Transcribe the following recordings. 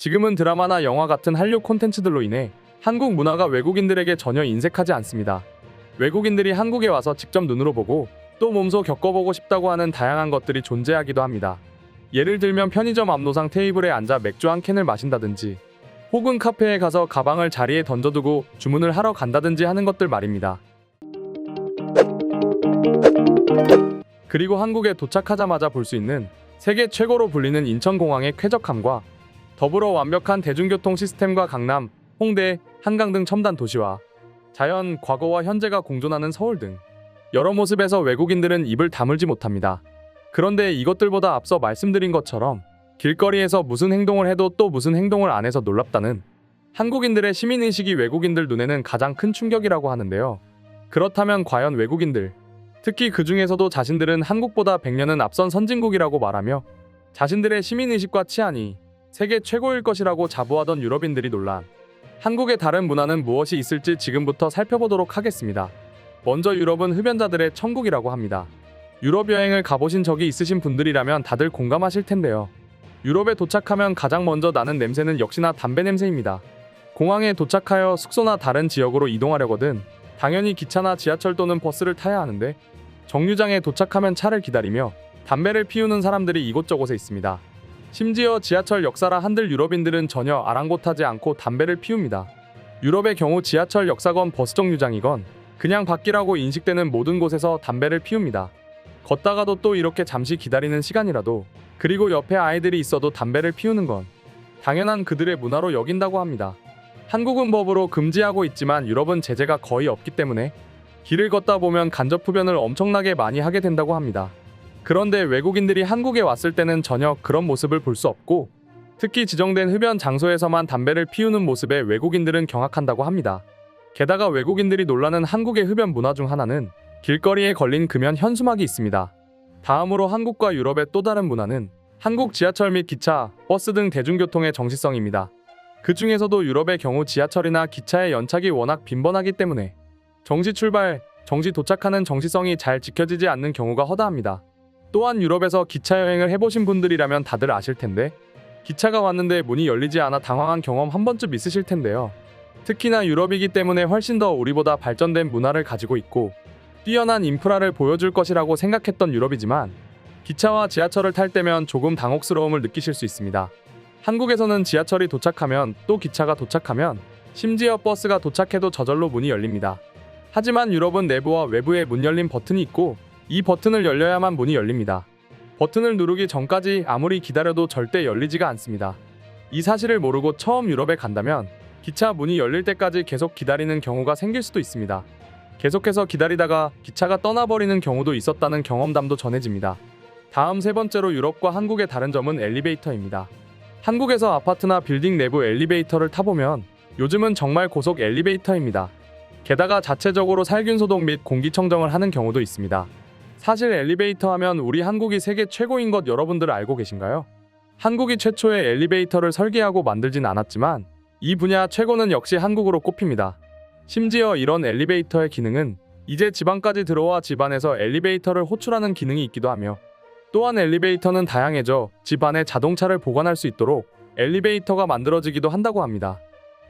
지금은 드라마나 영화 같은 한류 콘텐츠들로 인해 한국 문화가 외국인들에게 전혀 인색하지 않습니다. 외국인들이 한국에 와서 직접 눈으로 보고 또 몸소 겪어보고 싶다고 하는 다양한 것들이 존재하기도 합니다. 예를 들면 편의점 앞노상 테이블에 앉아 맥주 한 캔을 마신다든지 혹은 카페에 가서 가방을 자리에 던져두고 주문을 하러 간다든지 하는 것들 말입니다. 그리고 한국에 도착하자마자 볼 수 있는 세계 최고로 불리는 인천공항의 쾌적함과 더불어 완벽한 대중교통 시스템과 강남, 홍대, 한강 등 첨단 도시와 자연, 과거와 현재가 공존하는 서울 등 여러 모습에서 외국인들은 입을 다물지 못합니다. 그런데 이것들보다 앞서 말씀드린 것처럼 길거리에서 무슨 행동을 해도 또 무슨 행동을 안 해서 놀랍다는 한국인들의 시민의식이 외국인들 눈에는 가장 큰 충격이라고 하는데요. 그렇다면 과연 외국인들, 특히 그 중에서도 자신들은 한국보다 100년은 앞선 선진국이라고 말하며 자신들의 시민의식과 치안이 세계 최고일 것이라고 자부하던 유럽인들이 놀란 한국의 다른 문화는 무엇이 있을지 지금부터 살펴보도록 하겠습니다. 먼저 유럽은 흡연자들의 천국이라고 합니다. 유럽 여행을 가보신 적이 있으신 분들이라면 다들 공감하실 텐데요. 유럽에 도착하면 가장 먼저 나는 냄새는 역시나 담배 냄새입니다. 공항에 도착하여 숙소나 다른 지역으로 이동하려거든 당연히 기차나 지하철 또는 버스를 타야 하는데 정류장에 도착하면 차를 기다리며 담배를 피우는 사람들이 이곳저곳에 있습니다. 심지어 지하철 역사라 한들 유럽인들은 전혀 아랑곳하지 않고 담배를 피웁니다. 유럽의 경우 지하철 역사건 버스 정류장이건 그냥 밖이라고 인식되는 모든 곳에서 담배를 피웁니다. 걷다가도 또 이렇게 잠시 기다리는 시간이라도 그리고 옆에 아이들이 있어도 담배를 피우는 건 당연한 그들의 문화로 여긴다고 합니다. 한국은 법으로 금지하고 있지만 유럽은 제재가 거의 없기 때문에 길을 걷다 보면 간접 흡연을 엄청나게 많이 하게 된다고 합니다. 그런데 외국인들이 한국에 왔을 때는 전혀 그런 모습을 볼 수 없고 특히 지정된 흡연 장소에서만 담배를 피우는 모습에 외국인들은 경악한다고 합니다. 게다가 외국인들이 놀라는 한국의 흡연 문화 중 하나는 길거리에 걸린 금연 현수막이 있습니다. 다음으로 한국과 유럽의 또 다른 문화는 한국 지하철 및 기차, 버스 등 대중교통의 정시성입니다. 그 중에서도 유럽의 경우 지하철이나 기차의 연착이 워낙 빈번하기 때문에 정시 출발, 정시 도착하는 정시성이 잘 지켜지지 않는 경우가 허다합니다. 또한 유럽에서 기차 여행을 해보신 분들이라면 다들 아실 텐데 기차가 왔는데 문이 열리지 않아 당황한 경험 한 번쯤 있으실 텐데요. 특히나 유럽이기 때문에 훨씬 더 우리보다 발전된 문화를 가지고 있고 뛰어난 인프라를 보여줄 것이라고 생각했던 유럽이지만 기차와 지하철을 탈 때면 조금 당혹스러움을 느끼실 수 있습니다. 한국에서는 지하철이 도착하면 또 기차가 도착하면 심지어 버스가 도착해도 저절로 문이 열립니다. 하지만 유럽은 내부와 외부에 문 열림 버튼이 있고 이 버튼을 열려야만 문이 열립니다. 버튼을 누르기 전까지 아무리 기다려도 절대 열리지가 않습니다. 이 사실을 모르고 처음 유럽에 간다면 기차 문이 열릴 때까지 계속 기다리는 경우가 생길 수도 있습니다. 계속해서 기다리다가 기차가 떠나버리는 경우도 있었다는 경험담도 전해집니다. 다음 세 번째로 유럽과 한국의 다른 점은 엘리베이터입니다. 한국에서 아파트나 빌딩 내부 엘리베이터를 타보면 요즘은 정말 고속 엘리베이터입니다. 게다가 자체적으로 살균 소독 및 공기청정을 하는 경우도 있습니다. 사실 엘리베이터 하면 우리 한국이 세계 최고인 것 여러분들 알고 계신가요? 한국이 최초의 엘리베이터를 설계하고 만들진 않았지만 이 분야 최고는 역시 한국으로 꼽힙니다. 심지어 이런 엘리베이터의 기능은 이제 집안까지 들어와 집안에서 엘리베이터를 호출하는 기능이 있기도 하며 또한 엘리베이터는 다양해져 집 안에 자동차를 보관할 수 있도록 엘리베이터가 만들어지기도 한다고 합니다.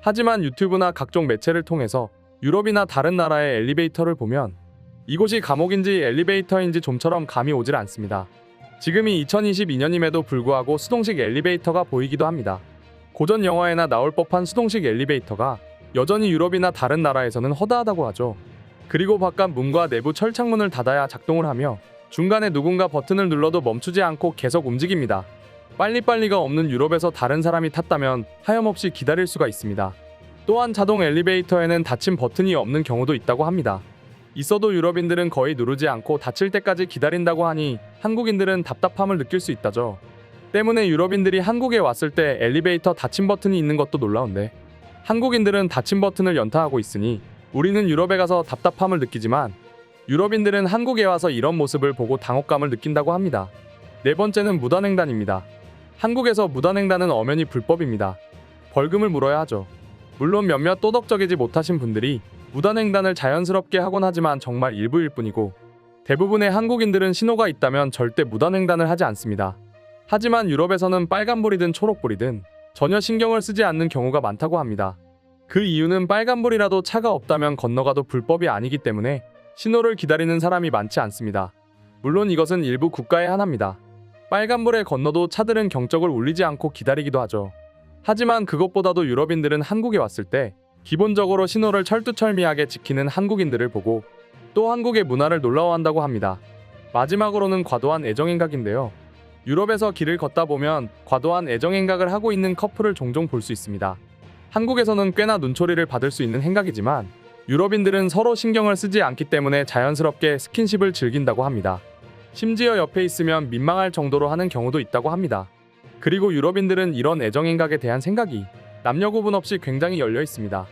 하지만 유튜브나 각종 매체를 통해서 유럽이나 다른 나라의 엘리베이터를 보면 이곳이 감옥인지 엘리베이터인지 좀처럼 감이 오질 않습니다. 지금이 2022년임에도 불구하고 수동식 엘리베이터가 보이기도 합니다. 고전 영화에나 나올 법한 수동식 엘리베이터가 여전히 유럽이나 다른 나라에서는 허다하다고 하죠. 그리고 바깥 문과 내부 철창문을 닫아야 작동을 하며 중간에 누군가 버튼을 눌러도 멈추지 않고 계속 움직입니다. 빨리빨리가 없는 유럽에서 다른 사람이 탔다면 하염없이 기다릴 수가 있습니다. 또한 자동 엘리베이터에는 닫힘 버튼이 없는 경우도 있다고 합니다. 있어도 유럽인들은 거의 누르지 않고 닫힐 때까지 기다린다고 하니 한국인들은 답답함을 느낄 수 있다죠. 때문에 유럽인들이 한국에 왔을 때 엘리베이터 닫힘 버튼이 있는 것도 놀라운데 한국인들은 닫힘 버튼을 연타하고 있으니 우리는 유럽에 가서 답답함을 느끼지만 유럽인들은 한국에 와서 이런 모습을 보고 당혹감을 느낀다고 합니다. 네 번째는 무단횡단입니다. 한국에서 무단횡단은 엄연히 불법입니다. 벌금을 물어야 하죠. 물론 몇몇 도덕적이지 못하신 분들이 무단횡단을 자연스럽게 하곤 하지만 정말 일부일 뿐이고 대부분의 한국인들은 신호가 있다면 절대 무단횡단을 하지 않습니다. 하지만 유럽에서는 빨간불이든 초록불이든 전혀 신경을 쓰지 않는 경우가 많다고 합니다. 그 이유는 빨간불이라도 차가 없다면 건너가도 불법이 아니기 때문에 신호를 기다리는 사람이 많지 않습니다. 물론 이것은 일부 국가에 한합니다. 빨간불에 건너도 차들은 경적을 울리지 않고 기다리기도 하죠. 하지만 그것보다도 유럽인들은 한국에 왔을 때 기본적으로 신호를 철두철미하게 지키는 한국인들을 보고 또 한국의 문화를 놀라워한다고 합니다. 마지막으로는 과도한 애정행각인데요. 유럽에서 길을 걷다 보면 과도한 애정행각을 하고 있는 커플을 종종 볼 수 있습니다. 한국에서는 꽤나 눈초리를 받을 수 있는 행각이지만 유럽인들은 서로 신경을 쓰지 않기 때문에 자연스럽게 스킨십을 즐긴다고 합니다. 심지어 옆에 있으면 민망할 정도로 하는 경우도 있다고 합니다. 그리고 유럽인들은 이런 애정행각에 대한 생각이 남녀 구분 없이 굉장히 열려 있습니다.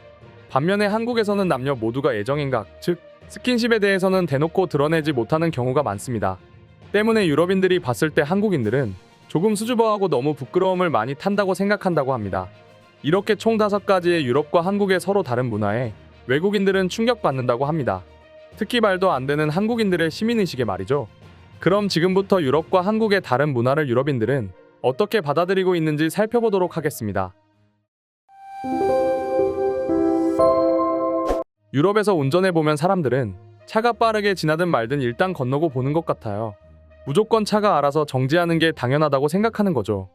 반면에 한국에서는 남녀 모두가 애정행각, 즉 스킨십에 대해서는 대놓고 드러내지 못하는 경우가 많습니다. 때문에 유럽인들이 봤을 때 한국인들은 조금 수줍어하고 너무 부끄러움을 많이 탄다고 생각한다고 합니다. 이렇게 총 5가지의 유럽과 한국의 서로 다른 문화에 외국인들은 충격받는다고 합니다. 특히 말도 안 되는 한국인들의 시민의식에 말이죠. 그럼 지금부터 유럽과 한국의 다른 문화를 유럽인들은 어떻게 받아들이고 있는지 살펴보도록 하겠습니다. 유럽에서 운전해보면 사람들은 차가 빠르게 지나든 말든 일단 건너고 보는 것 같아요. 무조건 차가 알아서 정지하는 게 당연하다고 생각하는 거죠.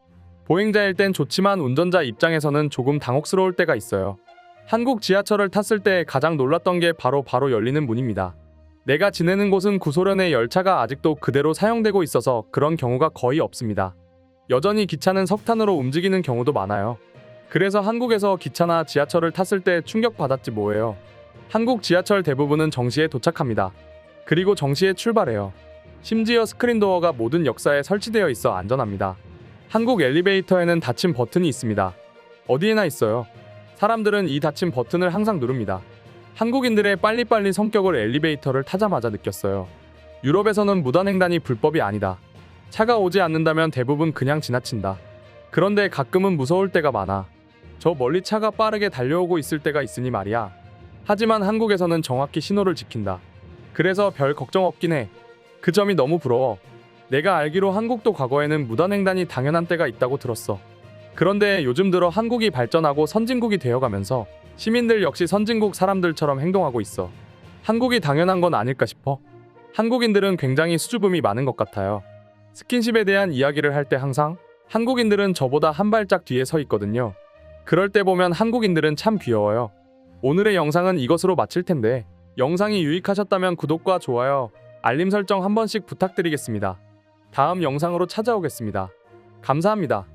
보행자일 땐 좋지만 운전자 입장에서는 조금 당혹스러울 때가 있어요. 한국 지하철을 탔을 때 가장 놀랐던 게 바로 열리는 문입니다. 내가 지내는 곳은 구소련의 열차가 아직도 그대로 사용되고 있어서 그런 경우가 거의 없습니다. 여전히 기차는 석탄으로 움직이는 경우도 많아요. 그래서 한국에서 기차나 지하철을 탔을 때 충격받았지 뭐예요. 한국 지하철 대부분은 정시에 도착합니다. 그리고 정시에 출발해요. 심지어 스크린도어가 모든 역사에 설치되어 있어 안전합니다. 한국 엘리베이터에는 닫힘 버튼이 있습니다. 어디에나 있어요. 사람들은 이 닫힘 버튼을 항상 누릅니다. 한국인들의 빨리빨리 성격을 엘리베이터를 타자마자 느꼈어요. 유럽에서는 무단횡단이 불법이 아니다. 차가 오지 않는다면 대부분 그냥 지나친다. 그런데 가끔은 무서울 때가 많아. 저 멀리 차가 빠르게 달려오고 있을 때가 있으니 말이야. 하지만 한국에서는 정확히 신호를 지킨다. 그래서 별 걱정 없긴 해. 그 점이 너무 부러워. 내가 알기로 한국도 과거에는 무단횡단이 당연한 때가 있다고 들었어. 그런데 요즘 들어 한국이 발전하고 선진국이 되어가면서 시민들 역시 선진국 사람들처럼 행동하고 있어. 한국이 당연한 건 아닐까 싶어. 한국인들은 굉장히 수줍음이 많은 것 같아요. 스킨십에 대한 이야기를 할 때 항상 한국인들은 저보다 한 발짝 뒤에 서 있거든요. 그럴 때 보면 한국인들은 참 귀여워요. 오늘의 영상은 이것으로 마칠 텐데 영상이 유익하셨다면 구독과 좋아요, 알림 설정 한 번씩 부탁드리겠습니다. 다음 영상으로 찾아오겠습니다. 감사합니다.